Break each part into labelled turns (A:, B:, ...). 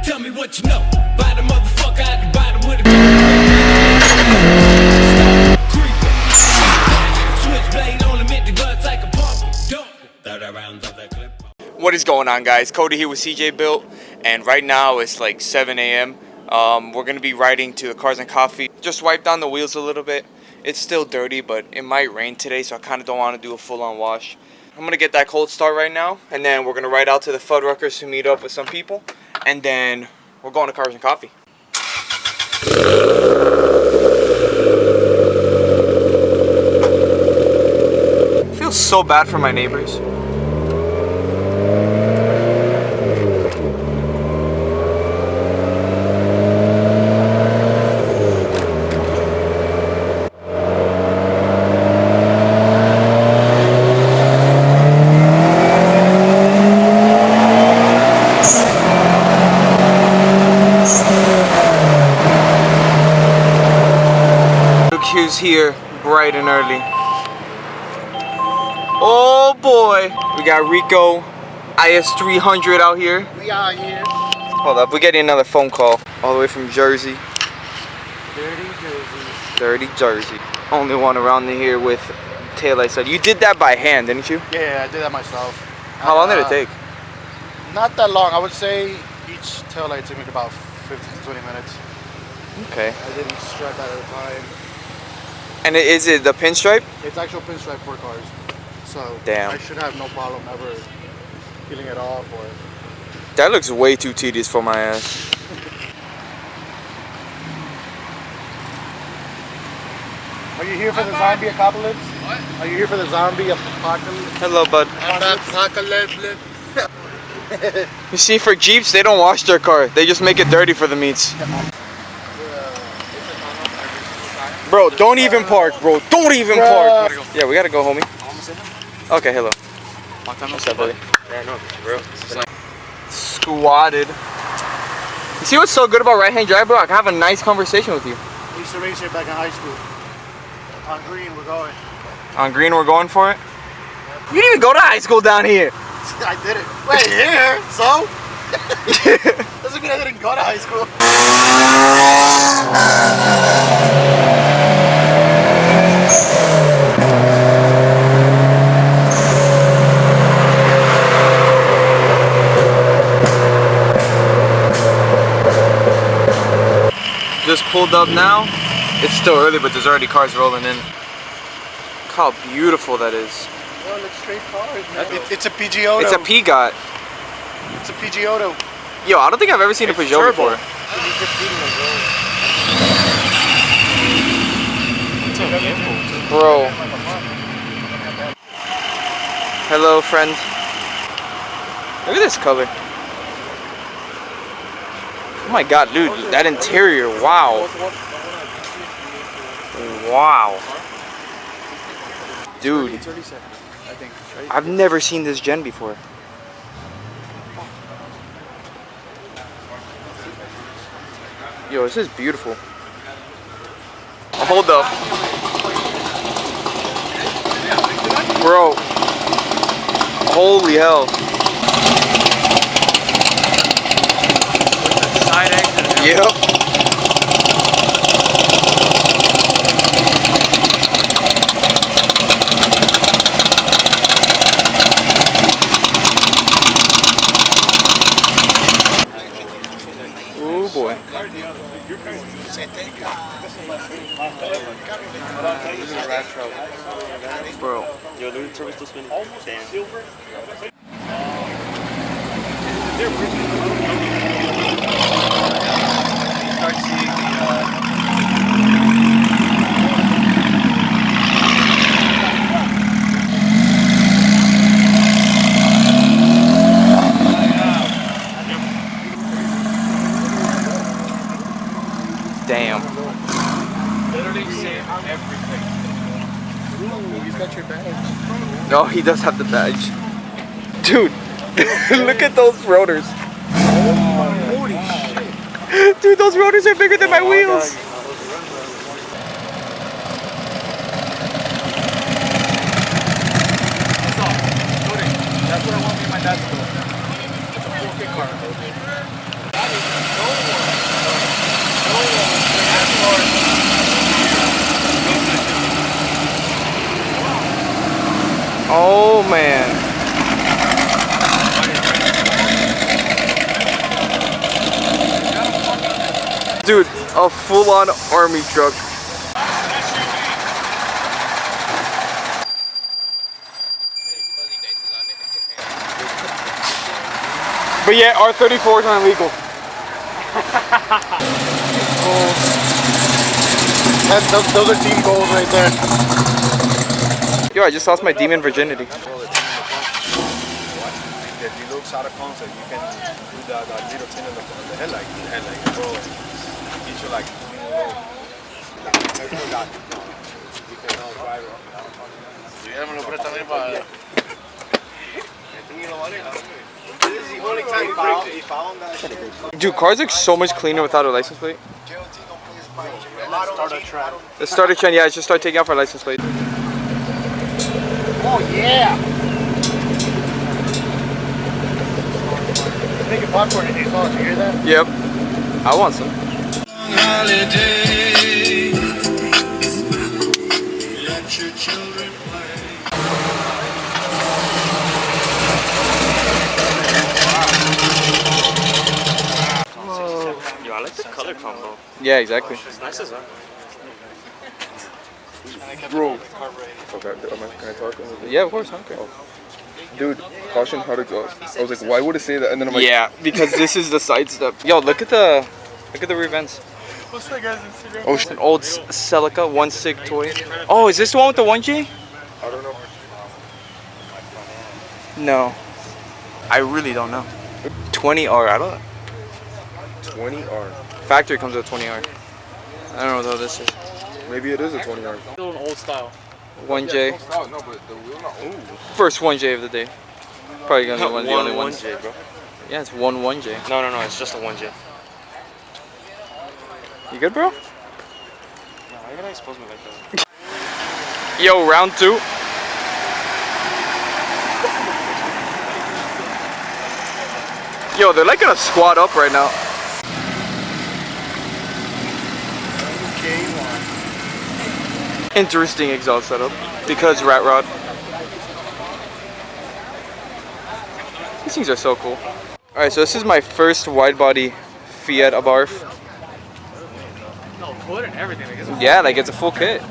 A: Tell me what you know. Buy the motherfucker out the bottom with a switchblade on him, hit the guts like a pump. 30 rounds of that clip.
B: What is going on, guys? Cody here with CJ Built, and right now it's like 7 a.m. We're gonna be riding to the Cars and Coffee. Just wipe down the wheels a little bit. It's still dirty, but it might rain today, so I kind of don't want to do a full-on wash. I'm gonna get that cold start right now, and then we're gonna ride out to the Fuddruckers to meet up with some people, and then we're going to Cars and Coffee. I feel so bad for my neighbors. Who's here bright and early. Oh boy, we got Rico IS300 out here.
C: We out here.
B: Hold up, we're getting another phone call all the way from Jersey.
C: Dirty Jersey.
B: Dirty Jersey. Only one around here with taillights on. You did that by hand, didn't you?
C: Yeah, I did that myself.
B: How long did it take?
C: Not that long. I would say each tail light took me about 15 to 20 minutes.
B: Okay.
C: I did each stripe at a time.
B: And is it the pinstripe?
C: It's actual pinstripe for cars. So
B: damn.
C: I should have no problem ever peeling it off or...
B: That looks way too tedious for my ass.
C: Are you here for the zombie apocalypse? What? Are you here for the zombie apocalypse?
B: Hello, bud.
C: Apocalypse.
B: You see, for Jeeps, they don't wash their car. They just make it dirty for the meats. Bro, don't even park, bro. Don't even park. Yeah, we gotta go, homie. Okay, hello. What's up, buddy? Squatted. You see what's so good about right-hand drive, bro? I can have a nice conversation with you.
C: We used to race here back in high school. On green, we're going.
B: On green, we're going for it? You didn't even go to high school down here.
C: I did it. Wait, here? So? Doesn't mean I didn't go to high school.
B: Just pulled up now. It's still early, but there's already cars rolling in. Look how beautiful that is.
C: Well, it's straight cars, man. It's a Peugeot.
B: It's a Peugeot.
C: It's a Peugeot.
B: Yo, I don't think I've ever seen a Peugeot before. Bro. Hello, friend. Look at this color. Oh my god, dude, that interior, wow. Wow. Dude, I've never seen this gen before. Yo, this is beautiful. Hold up. Bro. Holy hell. Yep. Oh boy. Bro.
D: Yo, the turbo still spinning. Damn.
A: Start seeing
B: damn.
A: literally save everything.
C: Ooh, he's got your badge.
B: No, he does have the badge. Dude, look at those rotors.
C: Holy shit.
B: Dude, those rotors are bigger than my wheels.
A: That's what I want me and my dad to do. It's a 4K car.
B: man. Dude, a full-on army truck. But yeah, R34s aren't legal.
C: Those are team goals right there.
B: Yo, I just lost my demon virginity.
E: If you look out of concept, you can do that little thing on the headlight, bro. Get you like, you can now drive it. This is the only time he found that shit.
B: Dude, cars look so much cleaner without a license plate.
C: Start a trend.
B: The starter trend, yeah, just start taking off our license plate.
C: Oh yeah! Making popcorn in these songs, you hear that?
B: Yep. I want some.
A: holiday. Let your children play.
D: Yo, I like the color combo.
B: Yeah, exactly.
D: It's nice as well.
E: Bro. Okay, can I talk?
B: Yeah, of course. Okay.
E: Dude, caution how to go. I was like, why would it say that? And then I'm like,
B: Yeah, because this is the side step. Yo, look at the rear vents.
C: What's that guy's Instagram?
B: Oh, an old Celica 1.6 toy. Oh, is this the one with the 1J?
E: I don't know.
B: No. I really don't know. 20R, I don't.
E: 20R.
B: Factory comes with 20R. I don't know what this is.
E: Maybe it is a 20R.
C: Still an old style.
B: 1J.
E: No, but the wheel not. Ooh.
B: First 1J of the day. Probably gonna be one of the only ones.
D: 1J, bro.
B: Yeah, it's 1J.
D: No, it's just a 1J.
B: You good, bro?
D: Why you gotta expose me like that?
B: Yo, round 2. Yo, they're like gonna squat up right now. Interesting exhaust setup because rat rod. These things are so cool. All right, so this is my first wide body Fiat Abarth.
C: No, hood and everything. Like, it's a
B: Yeah, like it's a full kit.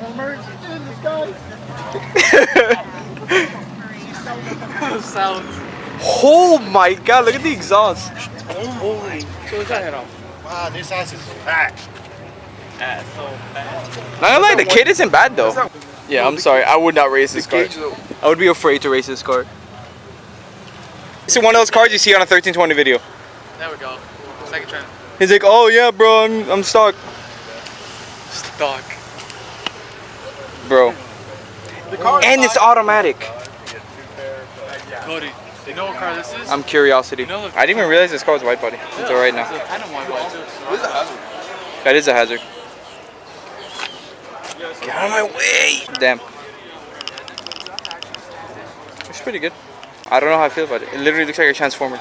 C: sounds.
B: Oh my god, look at the exhaust.
C: Holy. So what's that head off? Wow, this ass is fat.
D: That's so bad.
B: Not gonna lie, the kit isn't bad though. Yeah, I'm sorry, I would not race this car. I would be afraid to race this car. It's one of those cars you see on a 1320 video.
C: There we go. Second trend.
B: He's like, oh yeah, bro, I'm stuck.
C: Stock.
B: Bro. And it's automatic.
C: Cody, you know what car this is?
B: I'm curiosity.
C: You know the-
B: I didn't even realize this car was wide body until right now.
C: It's a Phantom wide body.
B: That is a hazard. Get out of my way! Damn. It's pretty good. I don't know how I feel about it. It literally looks like a transformer.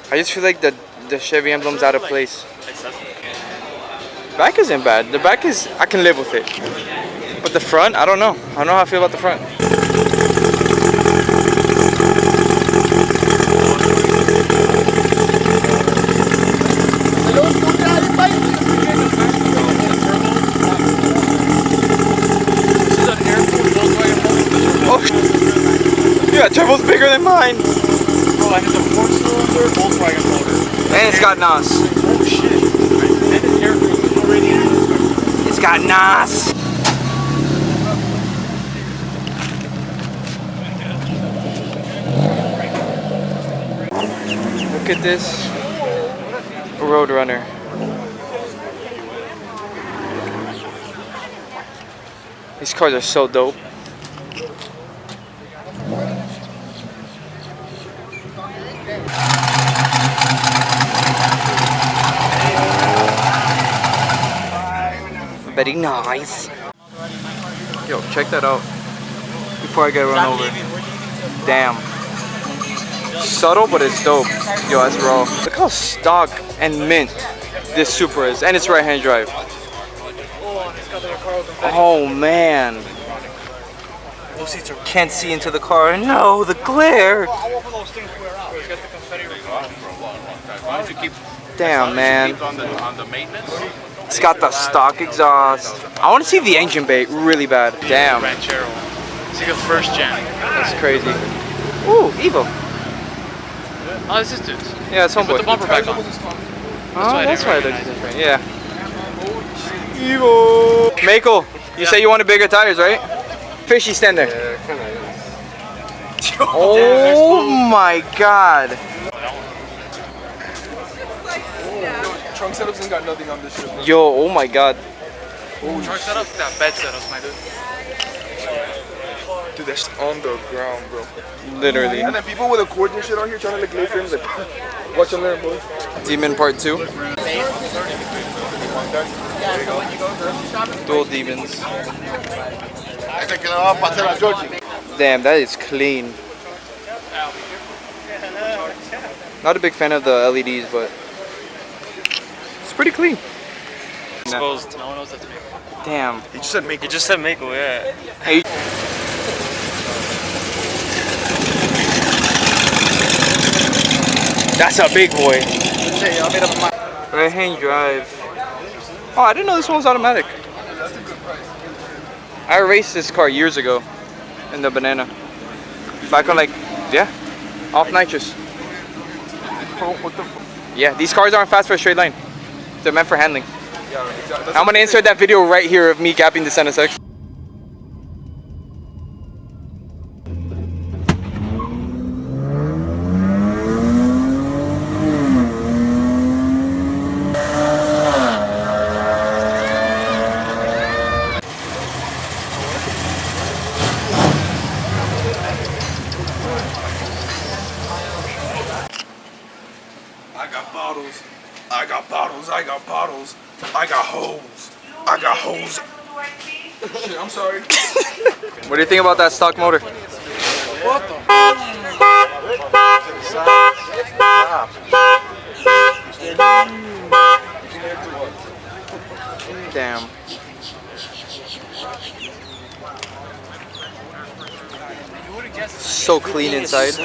B: I just feel like the Chevy emblem's out of place. Back isn't bad. The back is, I can live with it. But the front, I don't know. I don't know how I feel about the front. Yeah, turbo's bigger than mine.
C: Bro, and it's a 4-cylinder Volkswagen motor.
B: And it's got NOS.
C: Oh shit. And it's air cooled already.
B: It's got NOS. Look at this Roadrunner. These cars are so dope. Very nice. Yo, check that out. Before I get run over. Damn. Subtle, but it's dope. Yo, that's raw. Look how stock and mint this Supra is. And it's right-hand drive. Oh, man. Can't see into the car. No, the glare. Damn, man.
E: On the maintenance.
B: It's got the stock exhaust. I want to see the engine bay really bad. Damn.
D: Ranchero. It's like a first gen.
B: That's crazy. Ooh, Evo.
D: Oh, this is dudes.
B: Yeah, it's
D: Put the
B: homeboy.
D: bumper back on.
B: Oh,
D: why I
B: that's
D: didn't
B: why it looks
D: recognize
B: different. Yeah. Evo. Mako, you say you wanted bigger tires, right? Fishy, stand there.
E: Yeah, kind of.
B: Oh my god.
E: Trunk setups ain't got nothing on this shit.
B: Yo, oh my god.
D: Truck setups, that bed setups, my dude.
E: Dude, that's on the ground, bro.
B: Literally.
E: And then people with accords and shit out here trying to like lay frames, like, watch them learn, boy.
B: Demon Part 2. Dual demons.
C: Este que le va a pasar a Georgie.
B: Damn, that is clean. Not a big fan of the LEDs, but it's pretty clean.
D: Exposed. No one knows that's Mako.
B: Damn.
E: He just said make
D: He just said Mako, yeah.
B: Hey. That's a big boy. Right hand drive. Oh, I didn't know this one was automatic. I raced this car years ago in the banana. Back on off nitrous. Yeah, these cars aren't fast for a straight line. They're meant for handling. I'm gonna insert that video right here of me gapping the NSX.
E: I got bottles. I got bottles. I got bottles. I got hoes. I got hoes. Shit, I'm sorry.
B: What do you think about that stock motor?
E: What the?
B: Damn. So clean inside.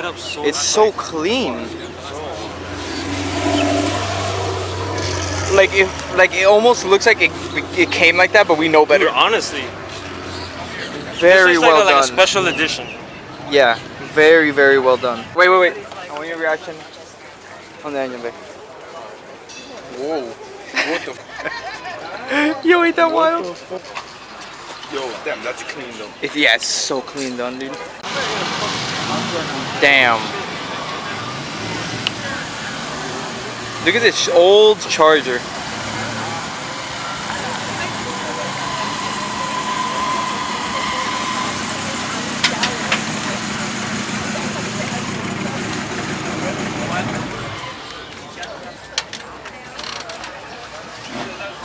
B: It's so clean. Like it almost looks like it came like that, but we know better.
D: Dude, honestly.
B: Very
D: this is
B: well
D: like a
B: done.
D: special edition.
B: Yeah, very well done. Wait. I want your reaction on the engine bay.
E: Whoa. What the?
B: Yo, ain't that wild?
E: Yo, damn, that's clean though.
B: Yeah, it's so clean done, dude. Damn. Look at this old Charger.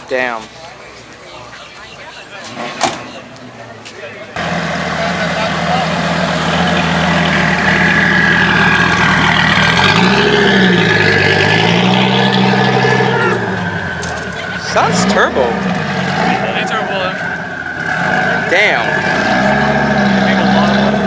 B: Damn. Sounds turbo.
D: Ain't turbo.
B: Damn.
D: Make a lot of money.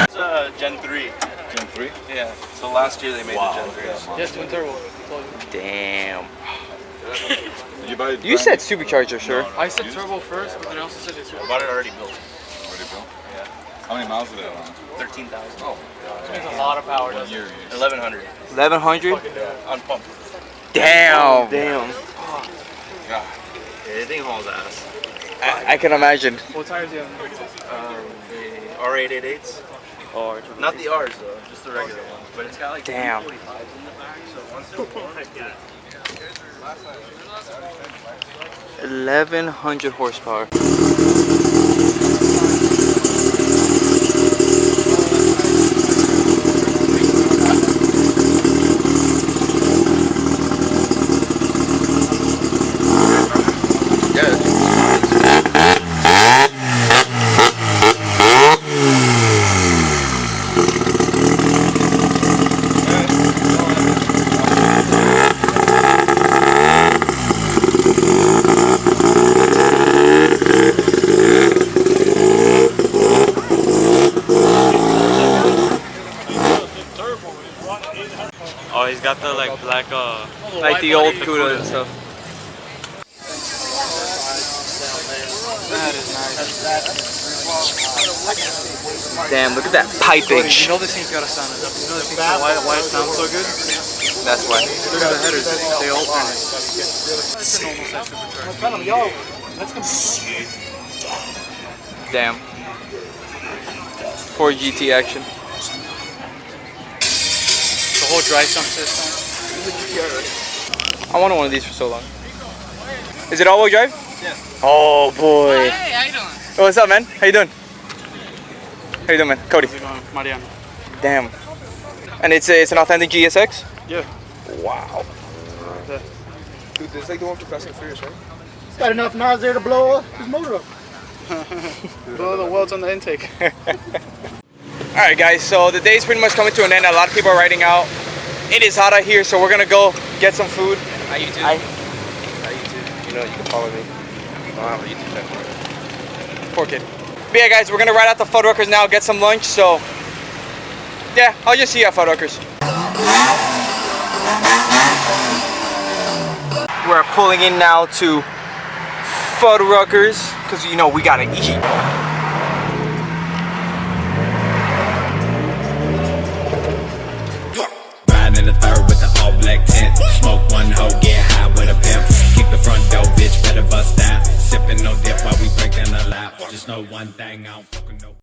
D: It's Gen 3.
E: Gen 3?
D: Yeah. So last year they made the Gen 3. Yes, twin turbo.
B: Damn.
E: You buy it?
B: You said supercharger, sure.
D: I said turbo first, but then I also said it's
E: I bought it already built. Already built?
D: Yeah.
E: How many miles did it on?
D: 13,000.
E: Oh,
D: It's a lot of power, doesn't it? 1100
B: 1100.
D: on pump.
B: Damn.
D: Damn.
E: God.
D: Yeah, the thing hauls ass.
B: I can imagine.
D: What tires do you have? The R888s. Oh, not the R's though, just the regular ones. But it's got like
B: Damn.
D: 45s in the back, so once they're full, I get it.
B: 1100 horsepower. Like the old Cuda and stuff.
F: That is nice.
B: Damn, look at that piping.
F: You know this thing's gotta sound enough. You know this thing's why it sounds so good?
B: That's why.
F: Look at the headers. They alternate. That's a normal section return.
B: Damn. 4 GT action.
F: The whole dry sump system.
B: I wanted one of these for so long. Is it all-wheel drive? Yeah. Oh boy.
G: Hey, how you doing?
B: Oh, what's up, man? How you doing? How you doing, man? Cody.
F: Mariano.
B: Damn. And it's an authentic GSX?
F: Yeah.
B: Wow.
E: Dude, this is like the one for Fast and Furious, right?
C: He's got enough nods there to blow his motor up.
F: Blow the welds on the intake.
B: Alright guys, so the day's pretty much coming to an end. A lot of people are riding out. It is hot out here, so we're gonna go get some food.
D: Hi YouTube. Hi YouTube. You know you can follow me. I don't have a YouTube channel.
B: Poor kid. But yeah guys, we're gonna ride out to Fuddruckers now, get some lunch, so yeah, I'll just see you at Fuddruckers. We're pulling in now to Fuddruckers, because you know we gotta eat.
A: Riding in the third with the all black tent. Smoke one hoe, get high with a pimp. Kick the front door, bitch, better bust down. Sipping no dip while we break down the lap. Just know one thing, I don't fucking know.